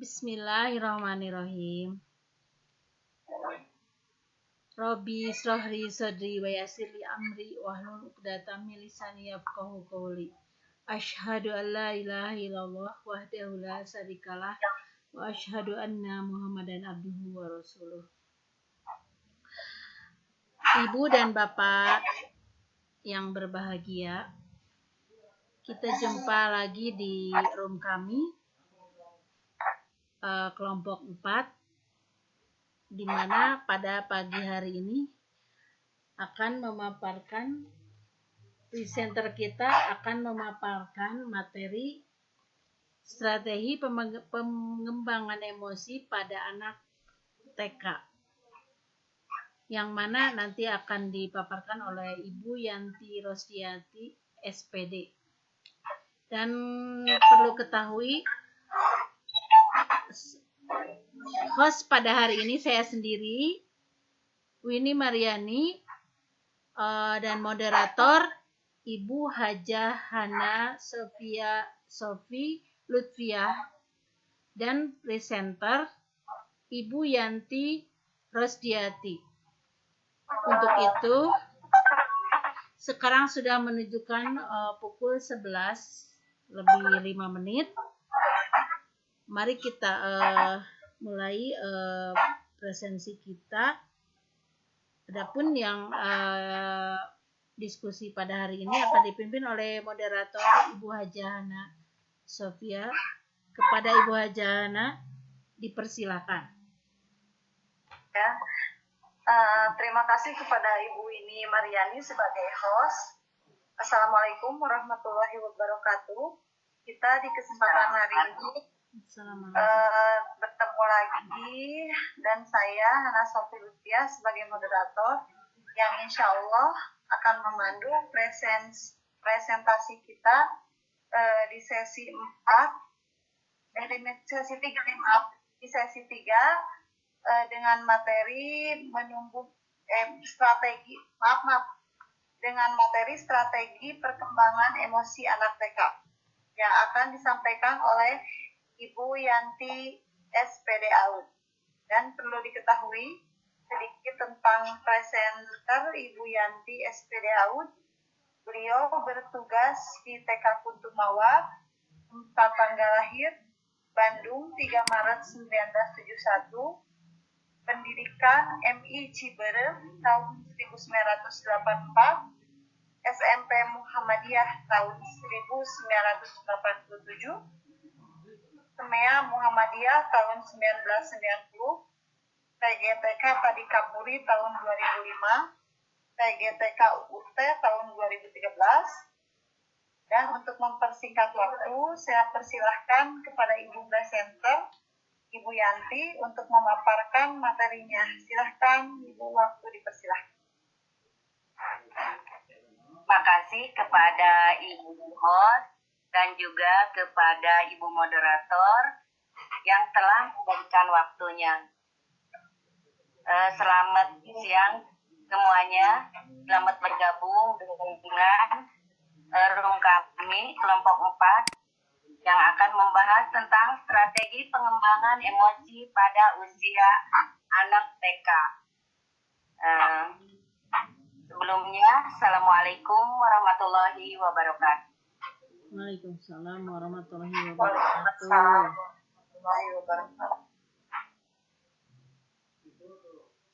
Bismillahirrahmanirrahim. Robbi shrah li sadri wa yassir li amri wahlul 'uqdatam min lisani yafqahu qawli. Asyhadu an la ilaha illallah wahdahu la syarikalah wa asyhadu anna Muhammadan abduhu wa rasuluh. Ibu dan Bapak yang berbahagia, kita jumpa lagi di room kami, kelompok 4, di mana pada pagi hari ini akan memaparkan, presenter kita akan memaparkan materi strategi pengembangan emosi pada anak TK, yang mana nanti akan dipaparkan oleh Ibu Yanti Rosdiati, SPD. Dan perlu ketahui, host pada hari ini saya sendiri, Winnie Mariani, dan moderator Ibu Hajah Hana Sofi Lutfiah, dan presenter Ibu Yanti Rosdiati. Untuk itu, sekarang sudah menunjukkan pukul 11:05. Mari kita mulai presensi kita. Adapun yang diskusi pada hari ini akan dipimpin oleh moderator Ibu Hajah Hana Sofia. Kepada Ibu Hajah Hana, dipersilakan. Ya, terima kasih kepada Ibu Winnie Mariani sebagai host. Assalamualaikum warahmatullahi wabarakatuh. Kita di kesempatan hari ini bertemu lagi, dan saya Hana Sofi Lutfiah sebagai moderator yang insya Allah akan memandu presentasi kita di sesi 4, sesi 3, di sesi 3 dengan materi dengan materi strategi perkembangan emosi anak TK yang akan disampaikan oleh Ibu Yanti SPD AUD. Dan perlu diketahui sedikit tentang presenter Ibu Yanti SPD AUD. Beliau bertugas di TK Kuntumawa, tempat tanggal lahir Bandung 3 Maret 1971, pendidikan MI Ciberem tahun 1984, SMP Muhammadiyah tahun 1987, Semea Muhammadiyah tahun 1990, PGTK Padikapuri tahun 2005, PGTK UT tahun 2013. Dan untuk mempersingkat waktu, saya persilahkan kepada Ibu presenter, Ibu Yanti, untuk memaparkan materinya. Silahkan Ibu, waktu dipersilahkan. Terima kasih kepada Ibu host dan juga kepada Ibu moderator yang telah memberikan waktunya. Selamat siang semuanya, selamat bergabung dengan room kami kelompok 4 yang akan membahas tentang strategi pengembangan emosi pada usia anak TK. Sebelumnya, Assalamualaikum warahmatullahi wabarakatuh. Waalaikumsalam warahmatullahi wabarakatuh.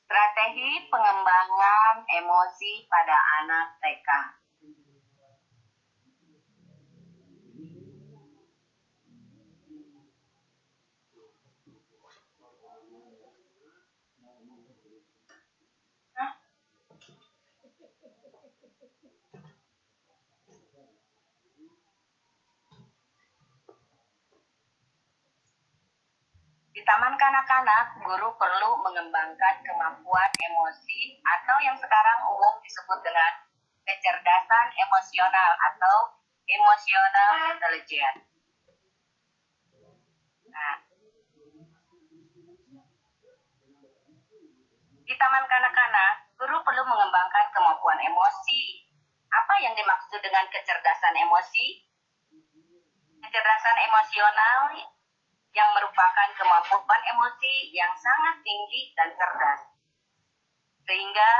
Strategi pengembangan emosi pada anak TK. Di taman kanak-kanak, guru perlu mengembangkan kemampuan emosi atau yang sekarang umum disebut dengan kecerdasan emosional atau emotional intelligence. Di taman kanak-kanak, guru perlu mengembangkan kemampuan emosi. Apa yang dimaksud dengan kecerdasan emosi? Kecerdasan emosional yang merupakan kemampuan emosi yang sangat tinggi dan cerdas. Sehingga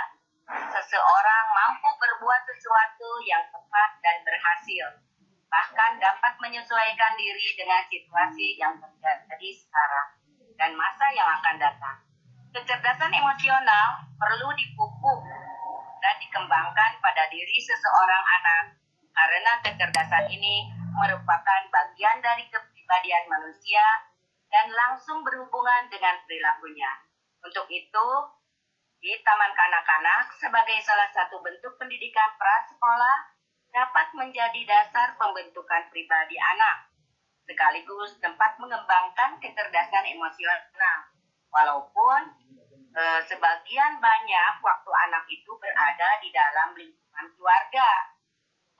seseorang mampu berbuat sesuatu yang tepat dan berhasil, bahkan dapat menyesuaikan diri dengan situasi yang terjadi sekarang dan masa yang akan datang. Kecerdasan emosional perlu dipupuk dan dikembangkan pada diri seseorang anak, karena kecerdasan ini merupakan bagian dari kepribadian manusia dan langsung berhubungan dengan perilakunya. Untuk itu, di Taman Kanak-kanak sebagai salah satu bentuk pendidikan prasekolah dapat menjadi dasar pembentukan pribadi anak, sekaligus tempat mengembangkan kecerdasan emosional. Walaupun sebagian banyak waktu anak itu berada di dalam lingkungan keluarga,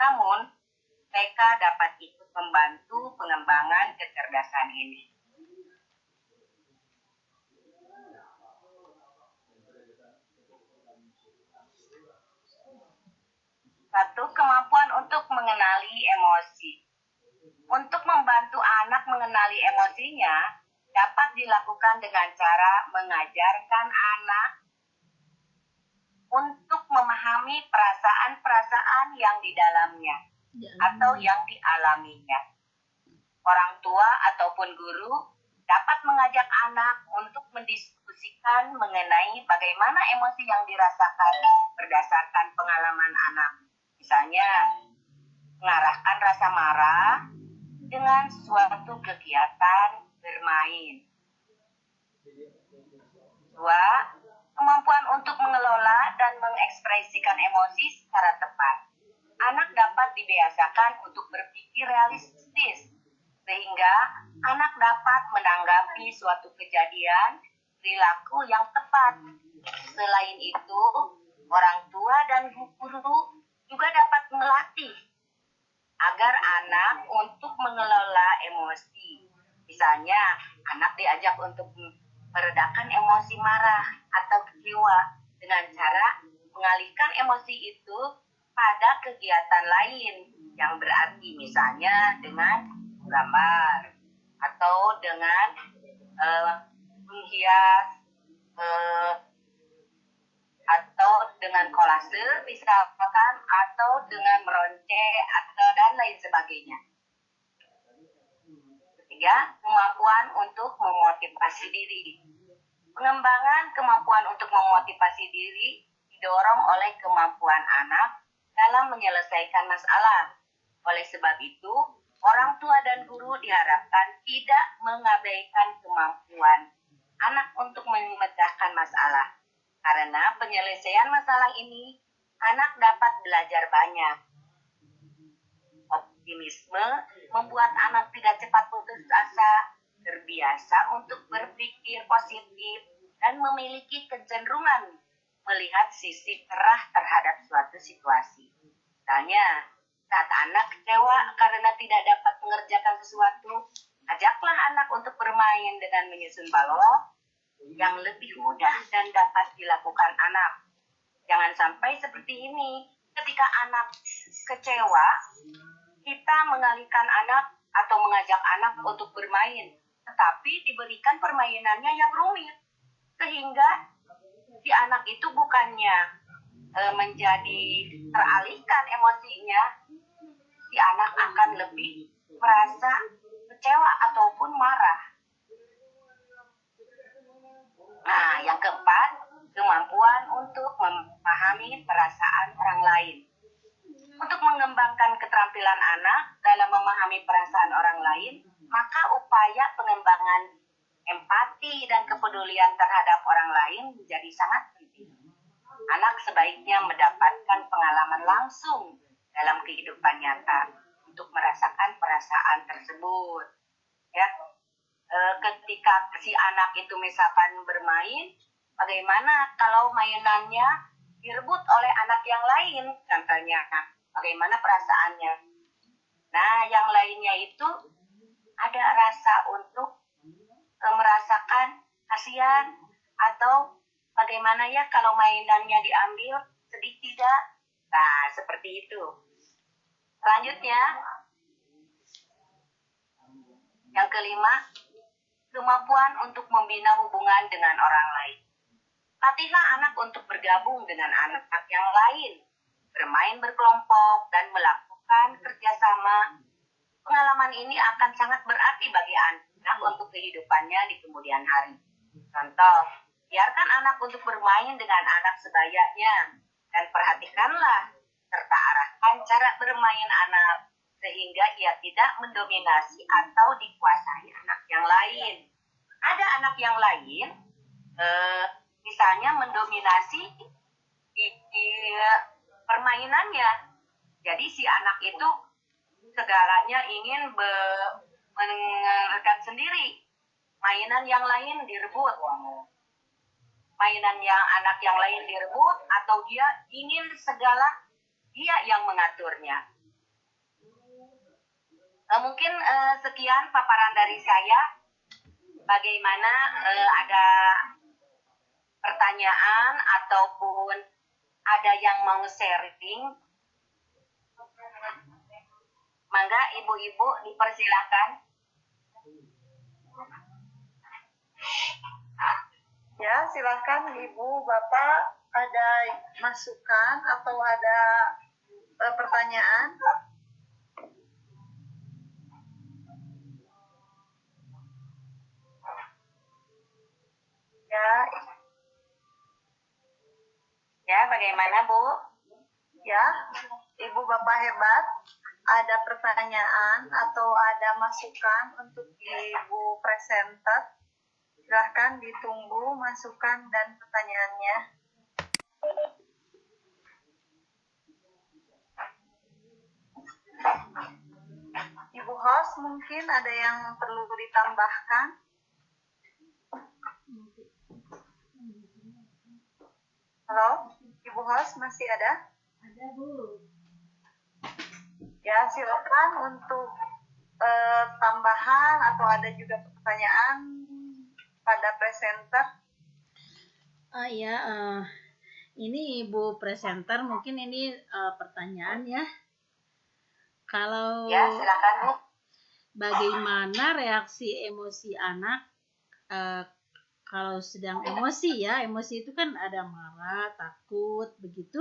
namun TK dapat ikut membantu pengembangan kecerdasan ini. Satu, kemampuan untuk mengenali emosi. Untuk membantu anak mengenali emosinya, dapat dilakukan dengan cara mengajarkan anak untuk memahami perasaan-perasaan yang di dalamnya atau yang dialaminya. Orang tua ataupun guru dapat mengajak anak untuk mendiskusikan mengenai bagaimana emosi yang dirasakan berdasarkan pengalaman anak. Misalnya, mengarahkan rasa marah dengan suatu kegiatan bermain. 2. Kemampuan untuk mengelola dan mengekspresikan emosi secara tepat. Anak dapat dibiasakan untuk berpikir realistis, sehingga anak dapat menanggapi suatu kejadian perilaku yang tepat. Selain itu, orang tua dan guru juga dapat melatih agar anak untuk mengelola emosi. Misalnya, anak diajak untuk meredakan emosi marah atau kecewa dengan cara mengalihkan emosi itu pada kegiatan lain yang berarti, misalnya dengan gambar atau dengan menghias atau dengan kolase misalkan, atau dengan meronceh atau dan lain sebagainya. Ketiga, kemampuan untuk memotivasi diri. Pengembangan kemampuan untuk memotivasi diri didorong oleh kemampuan anak dalam menyelesaikan masalah. Oleh sebab itu, orang tua dan guru diharapkan tidak mengabaikan kemampuan anak untuk memecahkan masalah. Karena penyelesaian masalah ini, anak dapat belajar banyak. Optimisme membuat anak tidak cepat putus asa, terbiasa untuk berpikir positif, dan memiliki kecenderungan melihat sisi cerah terhadap suatu situasi. Misalnya, saat anak kecewa karena tidak dapat mengerjakan sesuatu, ajaklah anak untuk bermain dengan menyusun balok yang lebih mudah dan dapat dilakukan anak. Jangan sampai seperti ini, ketika anak kecewa, kita mengalihkan anak atau mengajak anak untuk bermain, tetapi diberikan permainannya yang rumit, sehingga si anak itu bukannya menjadi teralihkan emosinya, si anak akan lebih merasa kecewa ataupun marah. Nah, yang keempat, kemampuan untuk memahami perasaan orang lain. Untuk mengembangkan keterampilan anak dalam memahami perasaan orang lain, maka upaya pengembangan empati dan kepedulian terhadap orang lain menjadi sangat penting. Anak sebaiknya mendapatkan pengalaman langsung dalam kehidupan nyata untuk merasakan perasaan tersebut. Ya. Ketika si anak itu misalkan bermain, bagaimana kalau mainannya direbut oleh anak yang lain, contohnya, bagaimana perasaannya? Nah, yang lainnya itu ada rasa untuk merasakan kasihan, atau bagaimana ya kalau mainannya diambil, sedih tidak? Nah, seperti itu. Selanjutnya, yang kelima, kemampuan untuk membina hubungan dengan orang lain. Latihlah anak untuk bergabung dengan anak yang lain, bermain berkelompok, dan melakukan kerjasama. Pengalaman ini akan sangat berarti bagi anak untuk kehidupannya di kemudian hari. Contoh, biarkan anak untuk bermain dengan anak sebayanya, dan perhatikanlah serta arahkan cara bermain anak sehingga ia tidak mendominasi atau dikuasai anak yang lain. Ada anak yang lain, misalnya mendominasi di permainannya. Jadi si anak itu segalanya ingin mengerjakan sendiri. Mainan yang lain direbut. Mainan yang anak yang lain direbut, atau dia ingin segala dia yang mengaturnya. Mungkin sekian paparan dari saya. Bagaimana ada pertanyaan ataupun ada yang mau sharing? Mangga ibu-ibu dipersilakan. Ya, silakan Ibu, Bapak, ada masukan atau ada pertanyaan? Ya, bagaimana Bu? Ya, Ibu Bapak hebat. Ada pertanyaan atau ada masukan untuk Ibu presenter? Silahkan ditunggu masukan dan pertanyaannya. Ibu host, mungkin ada yang perlu ditambahkan? Halo, Ibu host masih ada? Ada, Bu. Ya, silakan untuk tambahan atau ada juga pertanyaan pada presenter. Ini Ibu presenter, mungkin ini pertanyaan ya. Kalau Ya, silakan Bu. Bagaimana reaksi emosi anak kalau sedang emosi ya? Emosi itu kan ada marah, takut, begitu.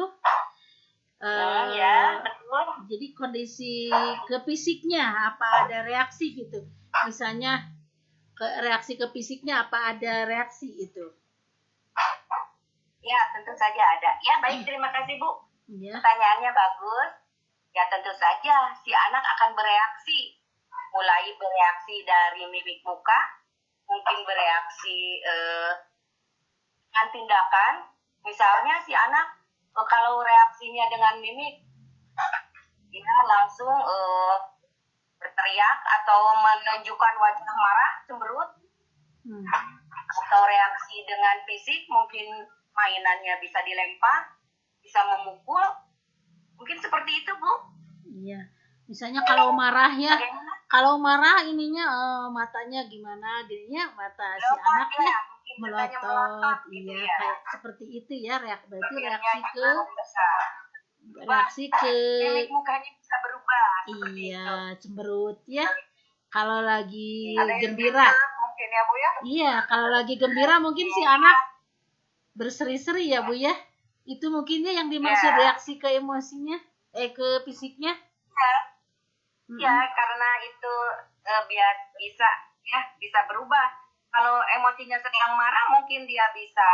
Ya, betul. Jadi kondisi ke fisiknya apa ada reaksi gitu? Misalnya reaksi ke fisiknya apa ada reaksi itu? Ya, tentu saja ada. Ya, baik, terima kasih Bu. Ya. Pertanyaannya bagus. Ya, tentu saja si anak akan bereaksi. Mulai bereaksi dari mimik muka, mungkin bereaksi dengan tindakan. Misalnya si anak kalau reaksinya dengan mimik, dia langsung berteriak atau menunjukkan wajah marah, cemberut. Atau reaksi dengan fisik, mungkin mainannya bisa dilempar, bisa memukul. Mungkin seperti itu, Bu. Iya. Misalnya kalau marah ya, kalau marah ininya matanya gimana? Dirinya mata si anaknya ya, melotot, gitu iya, ya. kayak seperti itu ya, berarti Mimik mukanya bisa berubah seperti iya, itu. cemberut ya. Kalau lagi Ada yang gembira, mungkin ya Bu ya? iya, kalau lagi gembira mungkin si anak berseri-seri ya Bu ya. Itu mungkinnya yang dimaksud reaksi ke emosinya, ke fisiknya. Ya, karena itu biar bisa berubah. Kalau emosinya sedang marah, mungkin dia bisa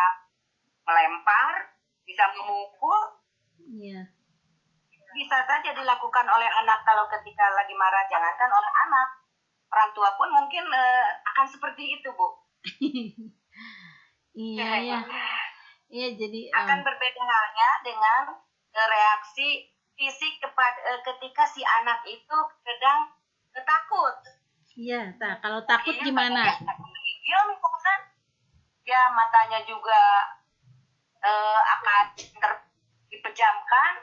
melempar, bisa memukul. Iya. Bisa saja dilakukan oleh anak kalau ketika lagi marah. Jangankan oleh anak, orang tua pun mungkin akan seperti itu, Bu. Iya. Iya, jadi akan berbeda halnya dengan reaksi fisik ketika si anak itu sedang takut. Iya, kalau takut gimana? Dia misalkan, ya matanya juga akan dipejamkan,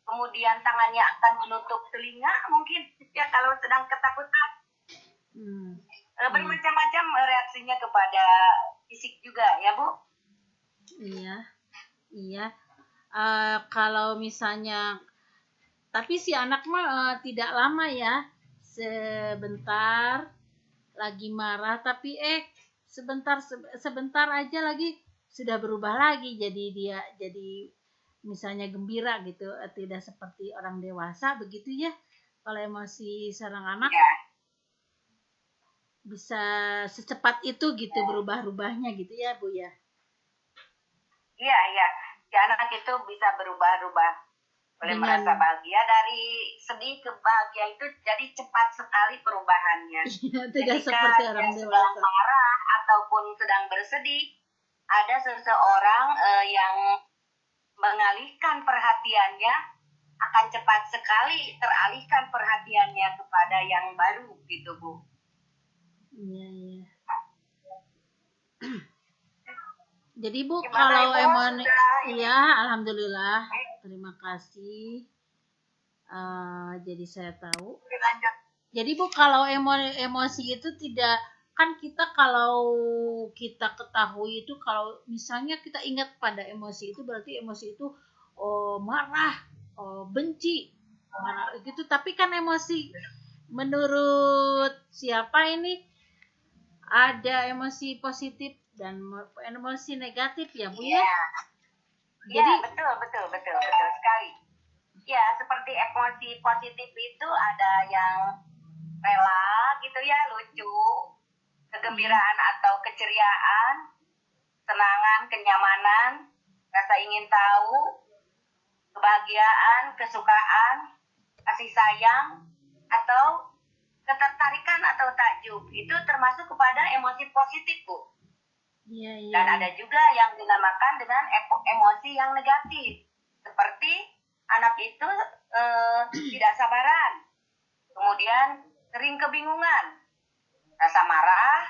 kemudian tangannya akan menutup telinga, mungkin ya kalau sedang ketakutan. Bermacam-macam reaksinya kepada fisik juga, ya Bu? Iya. Kalau misalnya, tapi si anak mah tidak lama ya, sebentar lagi marah, tapi sebentar aja lagi sudah berubah lagi, jadi dia jadi misalnya gembira gitu, tidak seperti orang dewasa begitu ya. Kalau emosi seorang anak Ya, bisa secepat itu gitu berubah-ubahnya gitu ya Bu ya. iya, iya. Si anak itu bisa berubah-ubah. Boleh Dengan merasa bahagia, dari sedih ke bahagia itu jadi cepat sekali perubahannya. iya, tidak Ketika seperti dia orang sedang dewasa. marah ataupun sedang bersedih, ada seseorang yang mengalihkan perhatiannya, akan cepat sekali teralihkan perhatiannya kepada yang baru gitu Bu. Iya, iya. Jadi Bu, Gimana kalau Ibu? emoni, Sudah iya, alhamdulillah, terima kasih. Jadi saya tahu. dilanjut. Jadi Bu, kalau emosi itu tidak, kan kita kalau kita ketahui itu, kalau misalnya kita ingat pada emosi itu berarti emosi itu marah, benci, marah gitu. Tapi kan emosi menurut siapa ini ada emosi positif dan emosi negatif ya Bu ya. Iya, iya, Jadi betul sekali. Ya, seperti emosi positif itu ada yang rela gitu ya, lucu, kegembiraan atau keceriaan, senangan, kenyamanan, rasa ingin tahu, kebahagiaan, kesukaan, kasih sayang, atau ketertarikan atau takjub. Itu termasuk kepada emosi positif, Bu. iya, iya. Dan ada juga yang dinamakan dengan emosi yang negatif. Seperti anak itu tidak sabaran, kemudian sering kebingungan, rasa marah,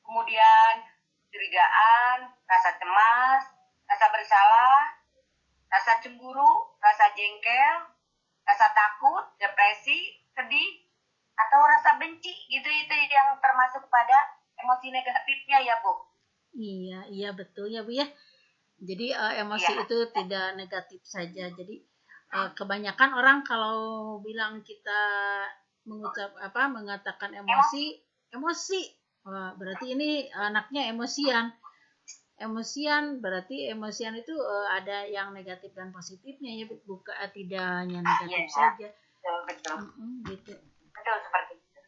kemudian curigaan, rasa cemas, rasa bersalah, rasa cemburu, rasa jengkel, rasa takut, depresi, sedih, atau rasa benci, gitu itu yang termasuk pada emosi negatifnya ya Bu. Iya, iya betul ya Bu ya. Jadi emosi Iya. itu tidak negatif saja. Jadi kebanyakan orang kalau bilang kita mengatakan emosi, wah, berarti ini anaknya emosian. Emosian berarti emosian itu ada yang negatif dan positifnya ya, bukan tidak hanya negatif Iya, saja. betul. Gitu. Betul seperti itu.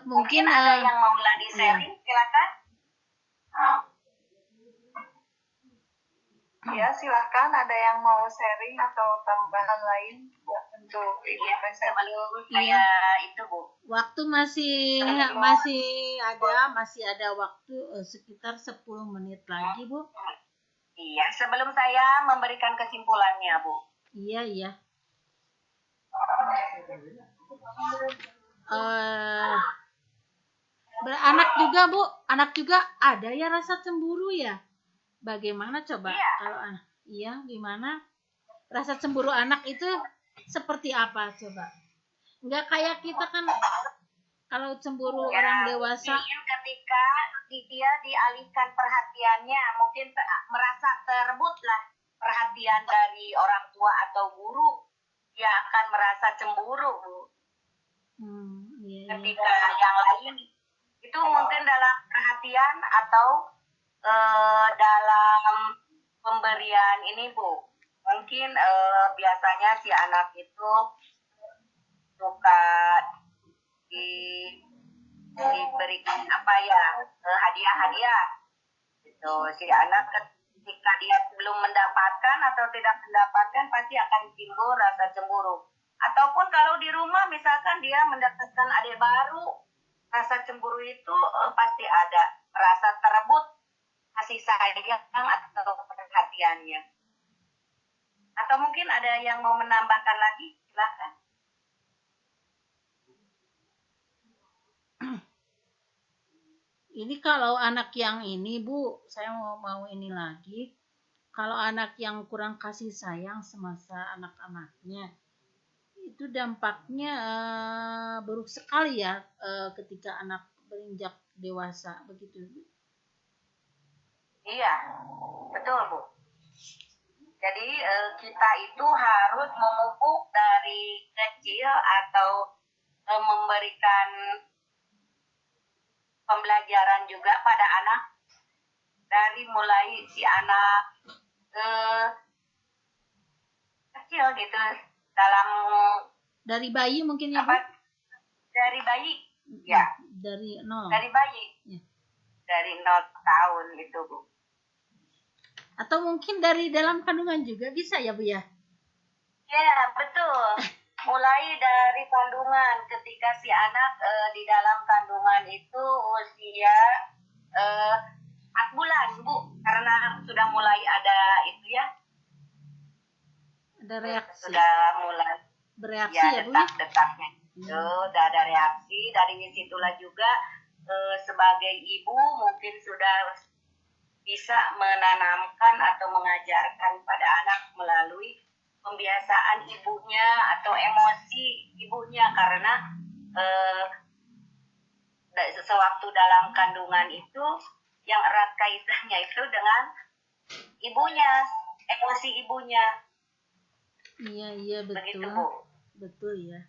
Mungkin ada yang mau lagi sharing, silakan. Ya, silahkan ada yang mau sharing atau tambahan lain untuk Ibu Presiden. Sebelum saya itu Bu. Waktu masih ada waktu sekitar 10 menit lagi Bu. Iya, sebelum saya memberikan kesimpulannya Bu. Iya. Anak juga ada ya rasa cemburu ya. Bagaimana coba kalau anak? Iya, gimana? Rasa cemburu anak itu seperti apa coba? Enggak kayak kita kan kalau cemburu orang dewasa. Ketika dia dialihkan perhatiannya, mungkin merasa terebutlah perhatian dari orang tua atau guru, dia akan merasa cemburu Bu. Iya. Ketika yang lain itu mungkin dalam perhatian atau dalam pemberian ini Bu, mungkin biasanya si anak itu suka diberikan hadiah gitu. Si anak ketika dia belum mendapatkan atau tidak mendapatkan pasti akan timbul rasa cemburu. Ataupun kalau di rumah misalkan dia mendapatkan adik baru, rasa cemburu itu pasti ada, rasa terebut kasih sayang atau perhatiannya. Atau mungkin ada yang mau menambahkan lagi, silakan. Ini kalau anak yang ini Bu, saya mau ini lagi. Kalau anak yang kurang kasih sayang semasa anak-anaknya, itu dampaknya buruk sekali ya ketika anak berinjak dewasa begitu. Iya, betul Bu. Jadi kita itu harus memupuk dari kecil atau memberikan pembelajaran juga pada anak dari mulai si anak kecil gitu dalam Dari bayi mungkin ya Bu? Dari bayi ya, dari nol. dari bayi Ya. dari 0 tahun gitu Bu. Atau mungkin dari dalam kandungan juga bisa ya Bu ya? Ya betul. Mulai dari kandungan, ketika si anak di dalam kandungan itu usia 4 bulan Bu, karena sudah mulai ada itu ya, Ada reaksi. sudah mulai Bereaksi ya ya Bu ya? detak-detaknya itu udah ada reaksi. Dari situlah juga sebagai ibu mungkin sudah bisa menanamkan atau mengajarkan pada anak melalui pembiasaan ibunya atau emosi ibunya, karena sewaktu dalam kandungan itu yang erat kaitannya itu dengan ibunya, emosi ibunya. Iya betul. Begitu Bu. Betul ya.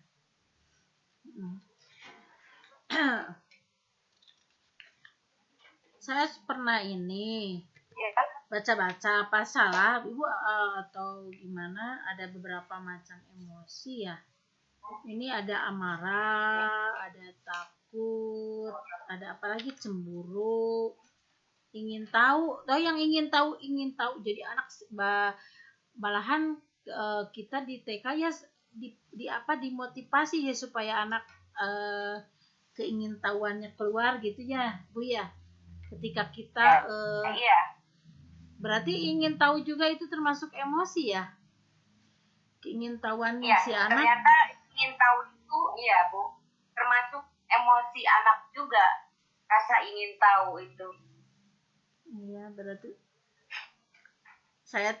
Saya pernah ini Ya. baca-baca apa salah Ibu atau gimana, ada beberapa macam emosi ya. Ini ada amarah, ada takut, ada apalagi cemburu, ingin tahu. Yang ingin tahu. Jadi anak malahan kita di TK ya dimotivasi ya supaya anak keingintahuannya keluar gitu ya Bu ya. Ketika kita berarti ingin tahu juga itu termasuk emosi ya, keingintahuan si anak. Ternyata ingin tahu itu iya Bu, termasuk emosi anak juga, rasa ingin tahu itu. Iya, berarti saya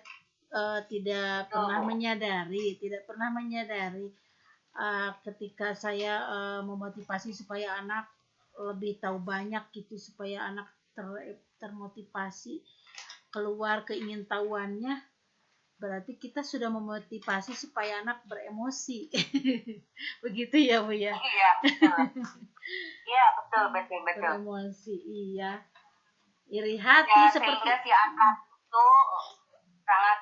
tidak pernah menyadari ketika saya memotivasi supaya anak lebih tahu banyak gitu, supaya anak termotivasi keluar keingintahuannya, berarti kita sudah memotivasi supaya anak beremosi. Begitu ya Bu ya? Iya betul. Iya betul. Beremosi, iya. Iri hati ya, seperti sehingga si anak itu sangat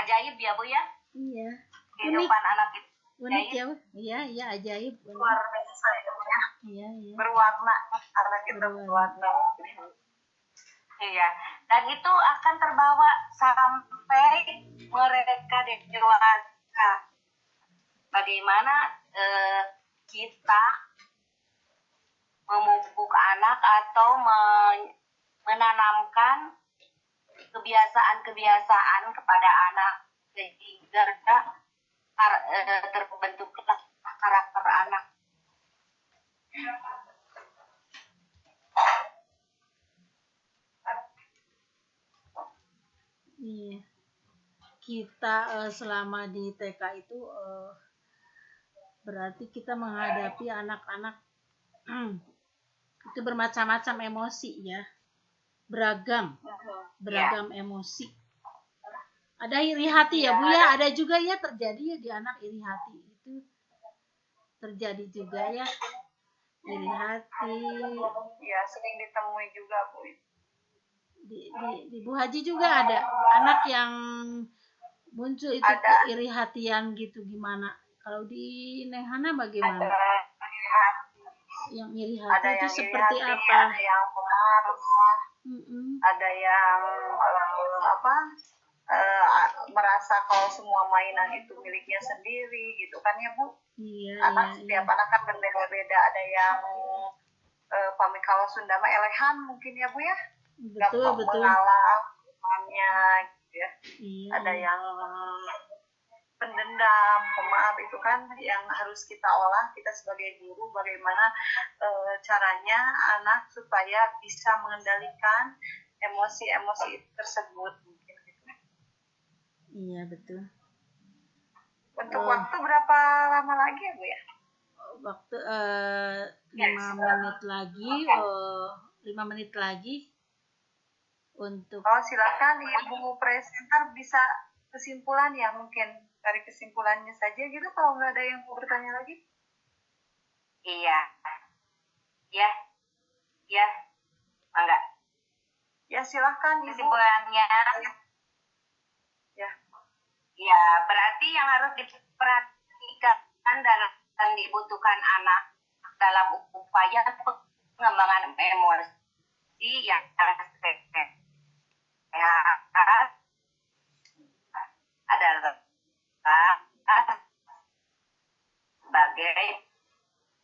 ajaib ya Bu ya. Iya. Kehidupan anak itu unik ya Bu. Iya ajaib. Luar biasa ya Bu ya. Iya. Berwarna, anak itu berwarna. Iya, dan itu akan terbawa sampai mereka dewasa. Bagaimana kita memupuk anak atau menanamkan kebiasaan-kebiasaan kepada anak sehingga terbentuklah karakter anak. Iya. Kita selama di TK itu berarti kita menghadapi anak-anak itu bermacam-macam emosi ya, beragam emosi. Ada iri hati ya Bu ya, ada juga ya terjadi ya di anak iri hati itu terjadi juga ya, iri hati. Ya sering ditemui juga Bu. Di Bu Haji juga ada anak yang muncul itu iri hatian gitu, gimana? Kalau di Neng Hana bagaimana? Yang iri hati itu seperti apa? Ada yang pemarah, ada yang merasa kalau semua mainan itu miliknya sendiri gitu kan ya Bu? Iya. Setiap anak kan berbeda-beda, ada yang kalau Sunda mah elehan mungkin ya Bu ya? Betul. Mengalah temannya gitu ya. Iya. Ada yang pendendam, pemaaf, itu kan yang harus kita olah kita sebagai guru, bagaimana caranya anak supaya bisa mengendalikan emosi-emosi tersebut mungkin gitu. Iya betul. Untuk waktu berapa lama lagi ya Bu ya? Waktu 5 menit lagi, 5 menit lagi untuk. Silakan Ibu presenter bisa kesimpulan ya, mungkin dari kesimpulannya saja gitu, kalau nggak ada yang mau bertanya lagi. Iya, ya, ya, enggak. Ya silahkan Ibu. Kesimpulannya, Ya. ya berarti yang harus diperhatikan dan dibutuhkan anak dalam upaya pengembangan emosi yang sehat adalah sebagai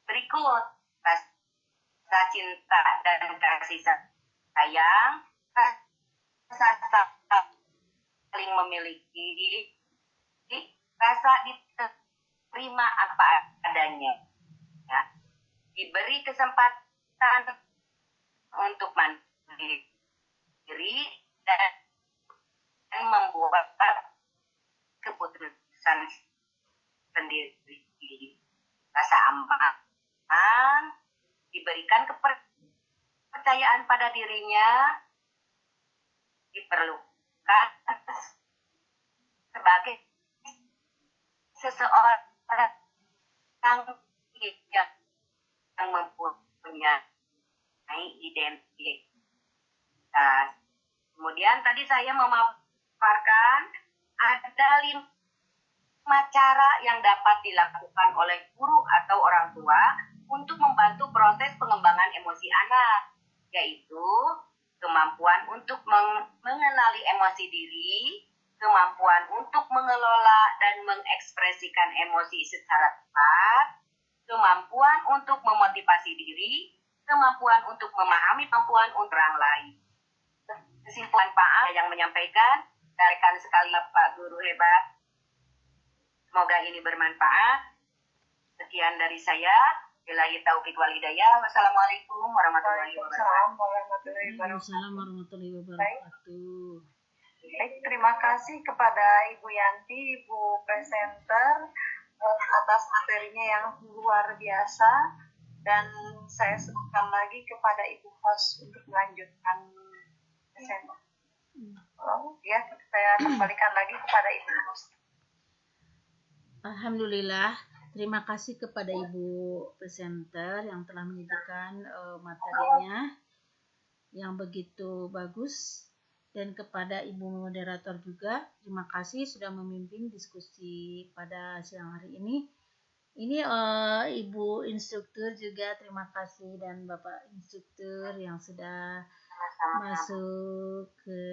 berikut: rasa cinta dan kasih sayang, rasa saling memiliki, rasa diterima apa adanya, ya. Diberi kesempatan untuk mandiri dan membuat keputusan sendiri. Rasa aman, diberikan kepercayaan pada dirinya, diperlukan sebagai seseorang yang mempunyai identitas. Kemudian tadi saya memaparkan ada 5 cara yang dapat dilakukan oleh guru atau orang tua untuk membantu proses pengembangan emosi anak, yaitu kemampuan untuk mengenali emosi diri, kemampuan untuk mengelola dan mengekspresikan emosi secara tepat, kemampuan untuk memotivasi diri, kemampuan untuk memahami kemampuan orang lain. Kesimpulan Pak A yang menyampaikan, rekan sekali Pak Guru hebat. Semoga ini bermanfaat. Sekian dari saya. Billahi taufiq wal hidayah. Wassalamualaikum warahmatullahi wabarakatuh. Waalaikumsalam warahmatullahi wabarakatuh. Baik, terima kasih kepada Ibu Yanti, Ibu presenter atas materinya yang luar biasa, dan saya sebutkan lagi kepada Ibu host untuk melanjutkan presenter. Ya, saya kembalikan lagi kepada Ibu host. Alhamdulillah, terima kasih kepada Ibu presenter yang telah menyajikan materinya yang begitu bagus, dan kepada Ibu moderator juga terima kasih sudah memimpin diskusi pada siang hari ini. Ini Ibu instruktur juga terima kasih, dan Bapak instruktur yang sudah masuk ke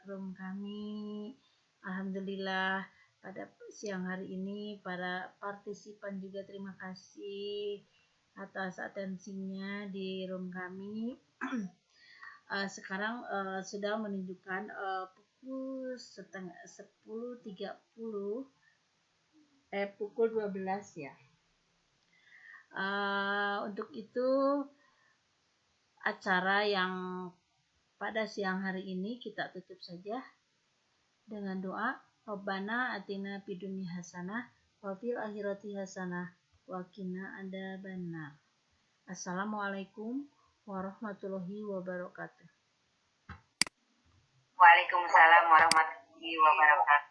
room kami. Alhamdulillah, pada siang hari ini para partisipan juga terima kasih atas atensinya di room kami. Sekarang sudah menunjukkan pukul 10.30, pukul 12 ya. Untuk itu acara yang pada siang hari ini kita tutup saja dengan doa. Rabbana atina fid dunya hasanah wa fil akhirati hasanah wa qina adzabannar. Assalamualaikum warahmatullahi wabarakatuh. Waalaikumsalam warahmatullahi wabarakatuh.